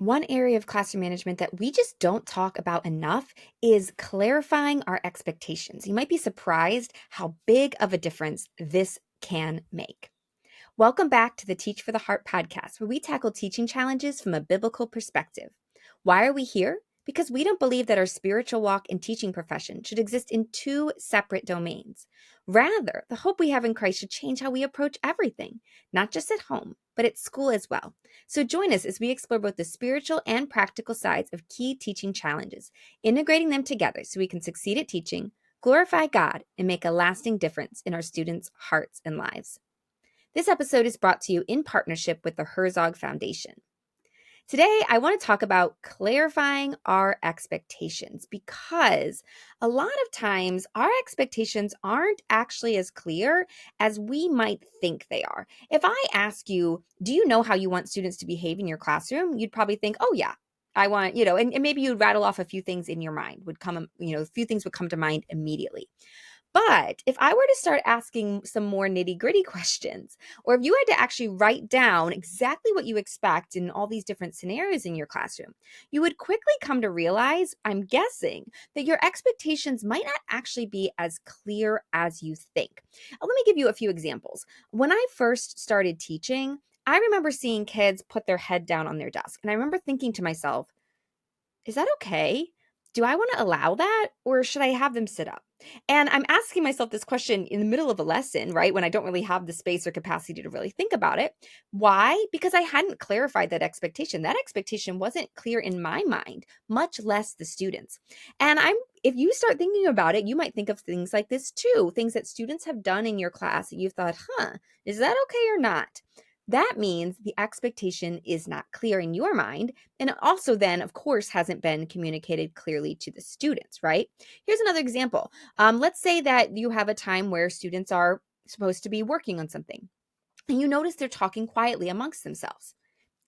One area of classroom management that we just don't talk about enough is clarifying our expectations. You might be surprised how big of a difference this can make. Welcome back to the Teach for the Heart podcast, where we tackle teaching challenges from a biblical perspective. Why are we here? Because we don't believe that our spiritual walk and teaching profession should exist in two separate domains. Rather, the hope we have in Christ should change how we approach everything, not just at home, but at school as well. So join us as we explore both the spiritual and practical sides of key teaching challenges, integrating them together so we can succeed at teaching, glorify God, and make a lasting difference in our students' hearts and lives. This episode is brought to you in partnership with the Herzog Foundation. Today, I want to talk about clarifying our expectations because a lot of times our expectations aren't actually as clear as we might think they are. If I ask you, do you know how you want students to behave in your classroom? You'd probably think, oh, yeah. I want, and maybe you'd rattle off a few things in your mind a few things would come to mind immediately. But if I were to start asking some more nitty gritty questions, or if you had to actually write down exactly what you expect in all these different scenarios in your classroom, you would quickly come to realize, I'm guessing, that your expectations might not actually be as clear as you think. Let me give you a few examples. When I first started teaching, I remember seeing kids put their head down on their desk. And I remember thinking to myself, is that okay? Do I want to allow that or should I have them sit up? And I'm asking myself this question in the middle of a lesson, right? When I don't really have the space or capacity to really think about it. Why? Because I hadn't clarified that expectation. That expectation wasn't clear in my mind, much less the students. And if you start thinking about it, you might think of things like this too, things that students have done in your class that you've thought, is that okay or not? That means the expectation is not clear in your mind. And it also then, of course, hasn't been communicated clearly to the students, right? Here's another example. Let's say that you have a time where students are supposed to be working on something and you notice they're talking quietly amongst themselves.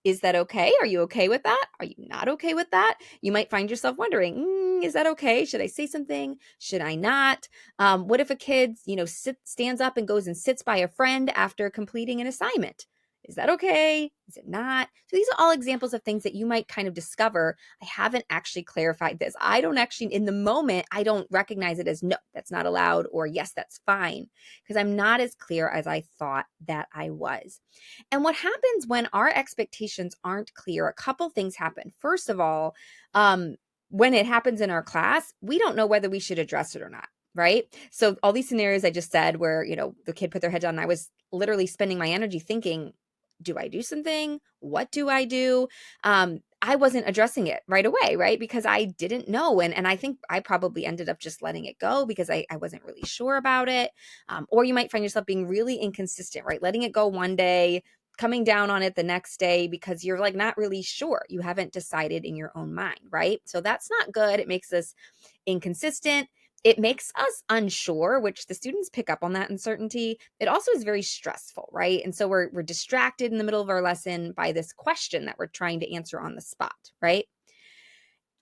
Is that okay? Are you okay with that? Are you not okay with that? You might find yourself wondering, is that okay? Should I say something? Should I not? What if a kid, stands up and goes and sits by a friend after completing an assignment? Is that okay? Is it not? So these are all examples of things that you might kind of discover. I haven't actually clarified this. I don't actually, in the moment, I don't recognize it as no, that's not allowed, or yes, that's fine, because I'm not as clear as I thought that I was. And what happens when our expectations aren't clear? A couple things happen. First of all, when it happens in our class, we don't know whether we should address it or not. Right. So all these scenarios I just said where, the kid put their head down, I was literally spending my energy thinking, do I do something? What do I do? I wasn't addressing it right away, right? Because I didn't know. And I think I probably ended up just letting it go because I wasn't really sure about it. Or you might find yourself being really inconsistent, right? Letting it go one day, coming down on it the next day because you're like not really sure. You haven't decided in your own mind, right? So that's not good. It makes us inconsistent. It makes us unsure, which the students pick up on that uncertainty. It also is very stressful, right? And so we're distracted in the middle of our lesson by this question that we're trying to answer on the spot, right?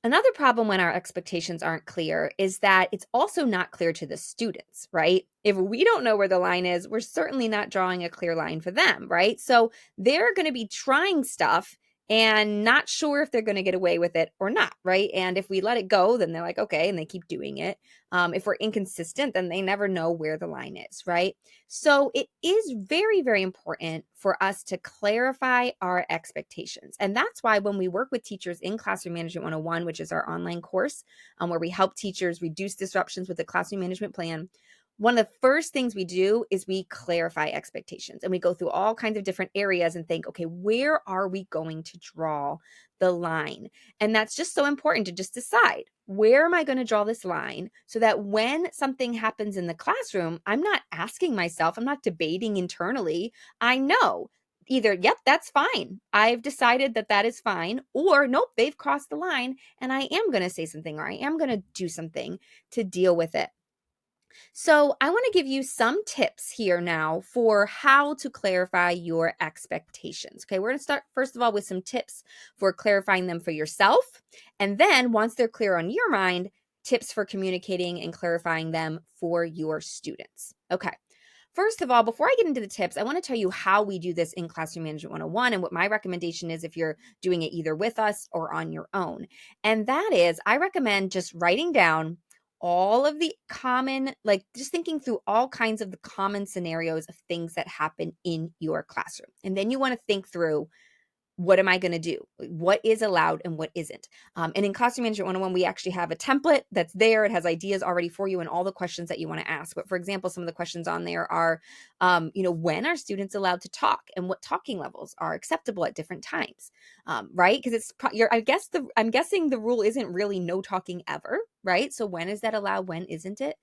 Another problem when our expectations aren't clear is that it's also not clear to the students, right? If we don't know where the line is, we're certainly not drawing a clear line for them, right? So they're going to be trying stuff and not sure if they're going to get away with it or not, right? And if we let it go, then they're like, okay, and they keep doing it. If we're inconsistent, then they never know where the line is, right? So it is very, very important for us to clarify our expectations. And that's why when we work with teachers in Classroom Management 101, which is our online course, where we help teachers reduce disruptions with the classroom management plan, one of the first things we do is we clarify expectations and we go through all kinds of different areas and think, okay, where are we going to draw the line? And that's just so important to just decide, where am I going to draw this line so that when something happens in the classroom, I'm not asking myself, I'm not debating internally. I know either, yep, that's fine. I've decided that that is fine, or nope, they've crossed the line and I am going to say something or I am going to do something to deal with it. So, I want to give you some tips here now for how to clarify your expectations. Okay, we're going to start first of all with some tips for clarifying them for yourself. And then, once they're clear on your mind, tips for communicating and clarifying them for your students. Okay, first of all, before I get into the tips, I want to tell you how we do this in Classroom Management 101 and what my recommendation is if you're doing it either with us or on your own. And that is, I recommend just writing down all of the common, like just thinking through all kinds of the common scenarios of things that happen in your classroom. And then you want to think through, what am I going to do? What is allowed and what isn't? And in Classroom Management 101, we actually have a template that's there. It has ideas already for you and all the questions that you want to ask. But for example, some of the questions on there are, when are students allowed to talk and what talking levels are acceptable at different times, right? Because I'm guessing the rule isn't really no talking ever, right? So when is that allowed? When isn't it?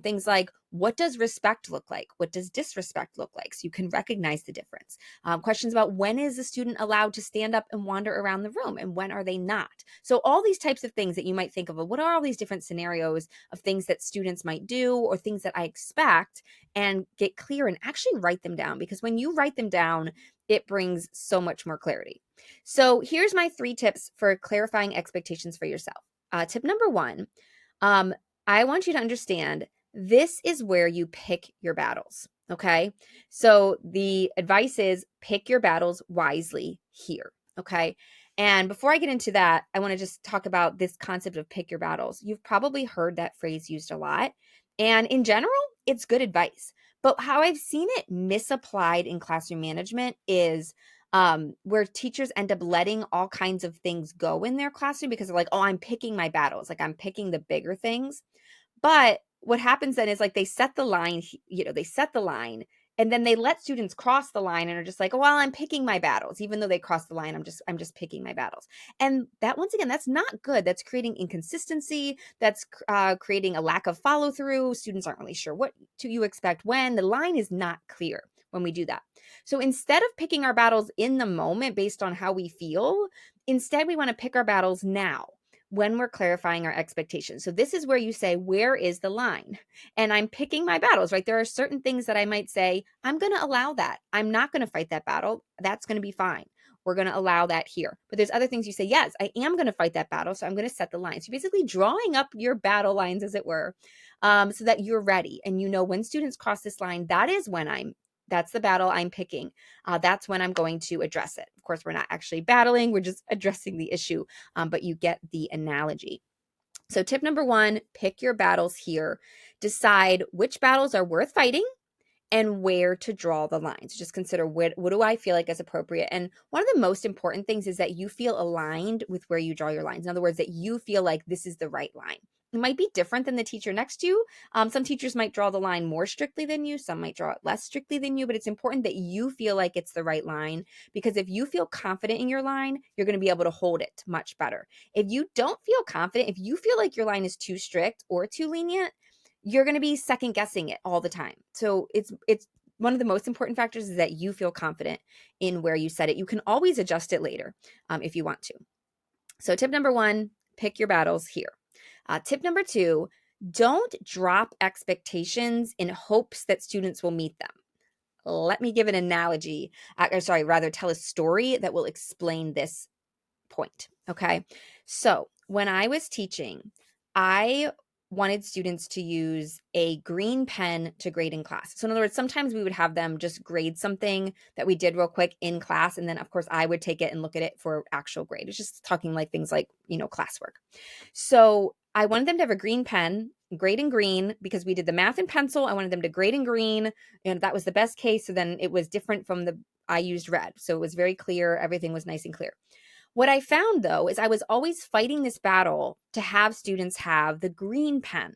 Things like, what does respect look like? What does disrespect look like? So you can recognize the difference. Questions about, when is the student allowed to stand up and wander around the room and when are they not? So all these types of things that you might think of, what are all these different scenarios of things that students might do or things that I expect, and get clear and actually write them down, because when you write them down, it brings so much more clarity. So here's my 3 tips for clarifying expectations for yourself. Tip number 1, I want you to understand this is where you pick your battles. Okay. So the advice is, pick your battles wisely here. Okay. And before I get into that, I want to just talk about this concept of pick your battles. You've probably heard that phrase used a lot. And in general, it's good advice. But how I've seen it misapplied in classroom management is where teachers end up letting all kinds of things go in their classroom because they're like, oh, I'm picking my battles. Like, I'm picking the bigger things. But what happens then is, like, they set the line, and then they let students cross the line and are just like, oh, well, I'm picking my battles. Even though they crossed the line, I'm just picking my battles. And that, once again, that's not good. That's creating inconsistency. That's creating a lack of follow through. Students aren't really sure what you expect when. The line is not clear when we do that. So instead of picking our battles in the moment based on how we feel, instead we want to pick our battles now, when we're clarifying our expectations. So this is where you say, where is the line? And I'm picking my battles, right? There are certain things that I might say, I'm going to allow that. I'm not going to fight that battle. That's going to be fine. We're going to allow that here. But there's other things you say, yes, I am going to fight that battle. So I'm going to set the line. So basically drawing up your battle lines, as it were, so that you're ready. And when students cross this line, that's the battle I'm picking. That's when I'm going to address it. Of course, we're not actually battling. We're just addressing the issue, but you get the analogy. So tip number 1, pick your battles here. Decide which battles are worth fighting and where to draw the lines. Just consider, what do I feel like is appropriate? And one of the most important things is that you feel aligned with where you draw your lines. In other words, that you feel like this is the right line. It might be different than the teacher next to you. Some teachers might draw the line more strictly than you. Some might draw it less strictly than you, but it's important that you feel like it's the right line, because if you feel confident in your line, you're going to be able to hold it much better. If you don't feel confident, if you feel like your line is too strict or too lenient, you're going to be second guessing it all the time. So it's one of the most important factors is that you feel confident in where you set it. You can always adjust it later if you want to. So tip number 1, pick your battles here. Tip number 2, don't drop expectations in hopes that students will meet them. Let me give an analogy, tell a story that will explain this point. Okay. So when I was teaching, I wanted students to use a green pen to grade in class. So in other words, sometimes we would have them just grade something that we did real quick in class. And then of course I would take it and look at it for actual grade. It's just talking like things like, classwork. So I wanted them to have a green pen, grade in green, because we did the math in pencil. I wanted them to grade in green, and that was the best case. So then it was different from I used red. So it was very clear. Everything was nice and clear. What I found, though, is I was always fighting this battle to have students have the green pen.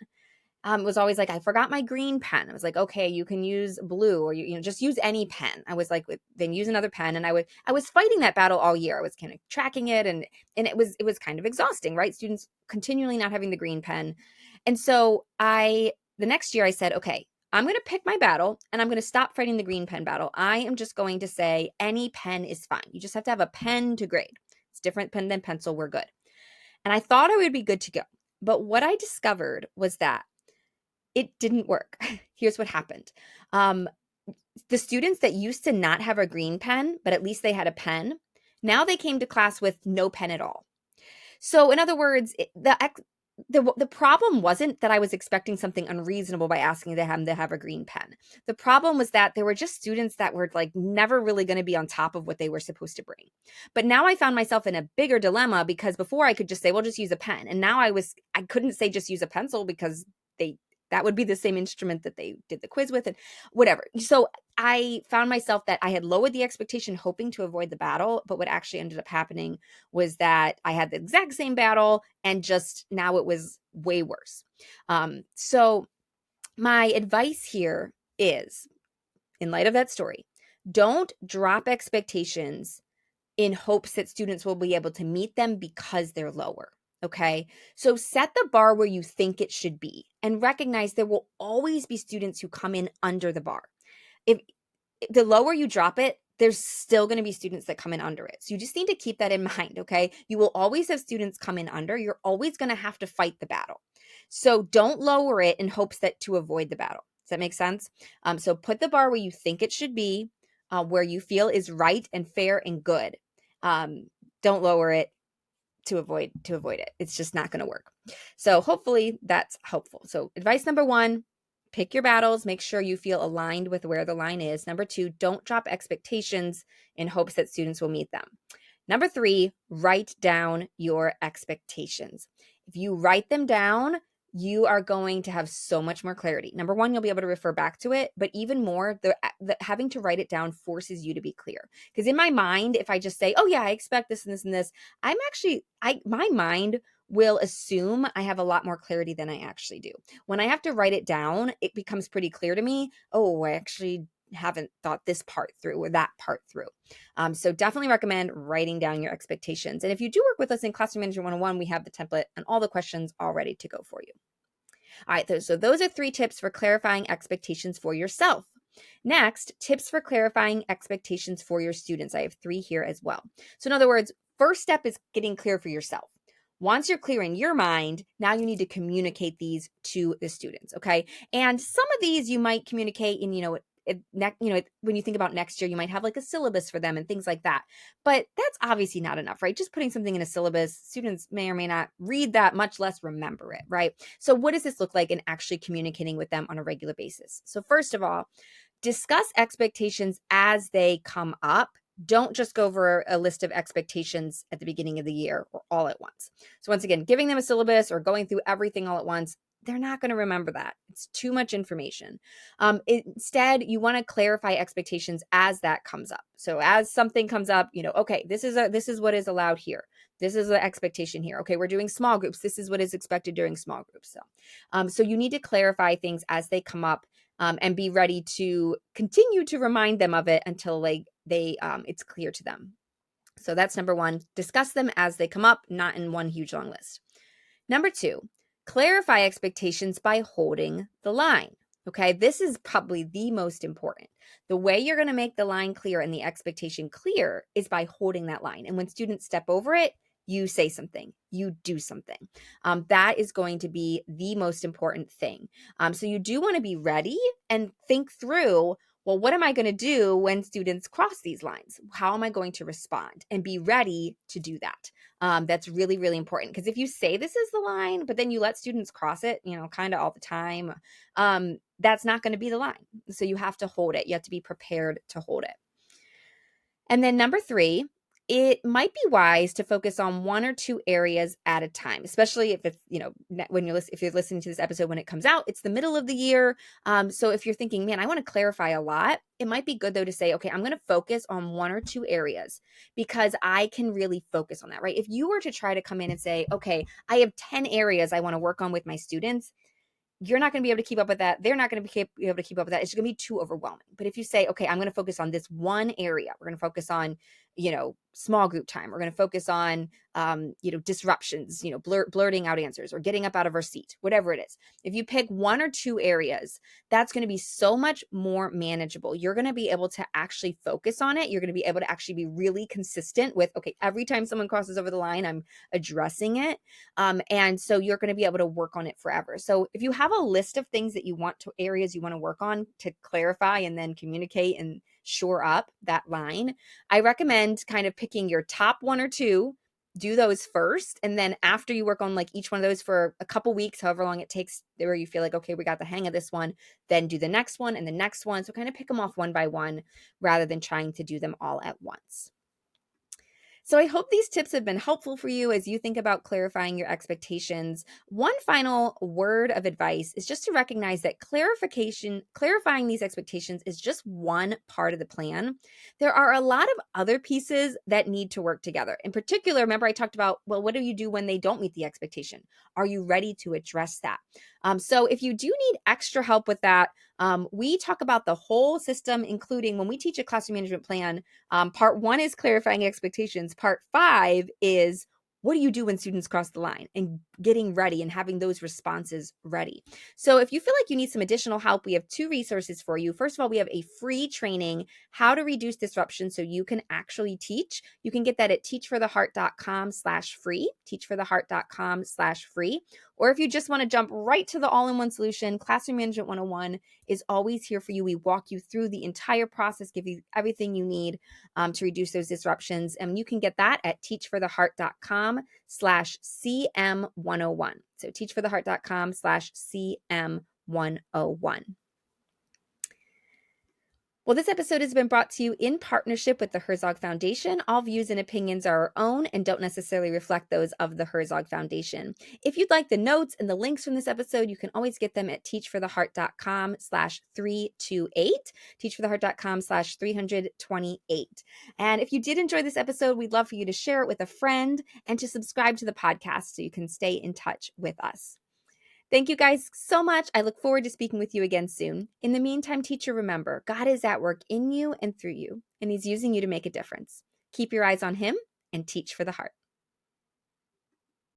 It was always like, I forgot my green pen. I was like, okay, you can use blue, or you just use any pen. I was like, then use another pen. And I was fighting that battle all year. I was kind of tracking it, and it was kind of exhausting, right? Students continually not having the green pen. And so the next year I said, okay, I'm going to pick my battle and I'm going to stop fighting the green pen battle. I am just going to say any pen is fine. You just have to have a pen to grade. It's different pen than pencil. We're good. And I thought I would be good to go. But what I discovered was that it didn't work. Here's what happened. The students that used to not have a green pen, but at least they had a pen, now they came to class with no pen at all. So in other words, the problem wasn't that I was expecting something unreasonable by asking them to have a green pen. The problem was that there were just students that were like never really going to be on top of what they were supposed to bring. But now I found myself in a bigger dilemma because before I could just say, well, just use a pen. And now I couldn't say just use a pencil because they that would be the same instrument that they did the quiz with and whatever. So I found myself that I had lowered the expectation hoping to avoid the battle, but what actually ended up happening was that I had the exact same battle and just now it was way worse. So my advice here is, in light of that story, don't drop expectations in hopes that students will be able to meet them because they're lower. Okay. So set the bar where you think it should be and recognize there will always be students who come in under the bar. If the lower you drop it, there's still going to be students that come in under it. So you just need to keep that in mind, okay? You will always have students come in under. You're always going to have to fight the battle. So don't lower it in hopes that to avoid the battle. Does that make sense? So put the bar where you think it should be, where you feel is right and fair and good. Don't lower it to avoid it. It's just not going to work. So hopefully that's helpful. So advice number 1, pick your battles, make sure you feel aligned with where the line is. Number 2, don't drop expectations in hopes that students will meet them. Number 3, write down your expectations. If you write them down, you are going to have so much more clarity. Number 1, you'll be able to refer back to it, but even more, the having to write it down forces you to be clear. Because in my mind, if I just say, oh yeah, I expect this and this and this, my mind will assume I have a lot more clarity than I actually do. When I have to write it down, it becomes pretty clear to me, oh, I actually haven't thought this part through or that part through. So definitely recommend writing down your expectations. And if you do work with us in Classroom Management 101, we have the template and all the questions all ready to go for you. All right, so those are 3 tips for clarifying expectations for yourself. Next, tips for clarifying expectations for your students. I have 3 here as well. So in other words, first step is getting clear for yourself. Once you're clear in your mind, now you need to communicate these to the students, okay? And some of these you might communicate in, when you think about next year, you might have like a syllabus for them and things like that. But that's obviously not enough, right? Just putting something in a syllabus, students may or may not read that, much less remember it, right? So what does this look like in actually communicating with them on a regular basis? So first of all, discuss expectations as they come up. Don't just go over a list of expectations at the beginning of the year or all at once. So once again, giving them a syllabus or going through everything all at once, they're not going to remember that. It's too much information. Instead, you want to clarify expectations as that comes up. So as something comes up, okay, this is what is allowed here. This is the expectation here. Okay, we're doing small groups. This is what is expected during small groups. So you need to clarify things as they come up. And be ready to continue to remind them of it until it's clear to them. So that's number 1. Discuss them as they come up, not in one huge long list. Number 2, clarify expectations by holding the line. Okay, this is probably the most important. The way you're going to make the line clear and the expectation clear is by holding that line. And when students step over it, you say something, you do something. That is going to be the most important thing. So you do want to be ready and think through, well, what am I going to do when students cross these lines? How am I going to respond? And be ready to do that. That's really, really important, because if you say this is the line, but then you let students cross it, kind of all the time, that's not going to be the line. So you have to hold it. You have to be prepared to hold it. And then number 3, it might be wise to focus on 1 or 2 areas at a time, especially if it's, if you're listening to this episode when it comes out, it's the middle of the year. So if you're thinking, man, I want to clarify a lot, it might be good though to say, okay, I'm going to focus on 1 or 2 areas because I can really focus on that, right? If you were to try to come in and say, okay, I have 10 areas I want to work on with my students, you're not going to be able to keep up with that. They're not going to be able to keep up with that. It's going to be too overwhelming. But if you say, okay, I'm going to focus on this one area, we're going to focus on, small group time. We're going to focus on, disruptions, blurting out answers or getting up out of our seat, whatever it is. If you pick 1 or 2 areas, that's going to be so much more manageable. You're going to be able to actually focus on it. You're going to be able to actually be really consistent with, okay, every time someone crosses over the line, I'm addressing it. And so you're going to be able to work on it forever. So if you have a list of things that areas you want to work on to clarify and then communicate and shore up that line, I recommend kind of picking your top 1 or 2 do those first. And then after you work on like each one of those for a couple weeks, however long it takes, where you feel like, okay, we got the hang of this one, then do the next one and the next one. So kind of pick them off one by one rather than trying to do them all at once. So I hope these tips have been helpful for you as you think about clarifying your expectations. One final word of advice is just to recognize that clarifying these expectations is just one part of the plan. There are a lot of other pieces that need to work together. In particular, remember I talked about, well, what do you do when they don't meet the expectation? Are you ready to address that? So if you do need extra help with that, we talk about the whole system, including when we teach a classroom management plan. Part 1 is clarifying expectations. Part 5 is what do you do when students cross the line, and getting ready and having those responses ready. So if you feel like you need some additional help, we have 2 resources for you. First of all, we have a free training, How to Reduce Disruption So You Can Actually Teach. You can get that at teachfortheheart.com/free, teachfortheheart.com/free. Or if you just want to jump right to the all-in-one solution, Classroom Management 101 is always here for you. We walk you through the entire process, give you everything you need to reduce those disruptions. And you can get that at teachfortheheart.com/CM101. So teachfortheheart.com/CM101. Well, this episode has been brought to you in partnership with the Herzog Foundation. All views and opinions are our own and don't necessarily reflect those of the Herzog Foundation. If you'd like the notes and the links from this episode, you can always get them at teachfortheheart.com/328, teachfortheheart.com/328. And if you did enjoy this episode, we'd love for you to share it with a friend and to subscribe to the podcast so you can stay in touch with us. Thank you guys so much. I look forward to speaking with you again soon. In the meantime, teacher, remember, God is at work in you and through you, and He's using you to make a difference. Keep your eyes on Him and teach for the heart.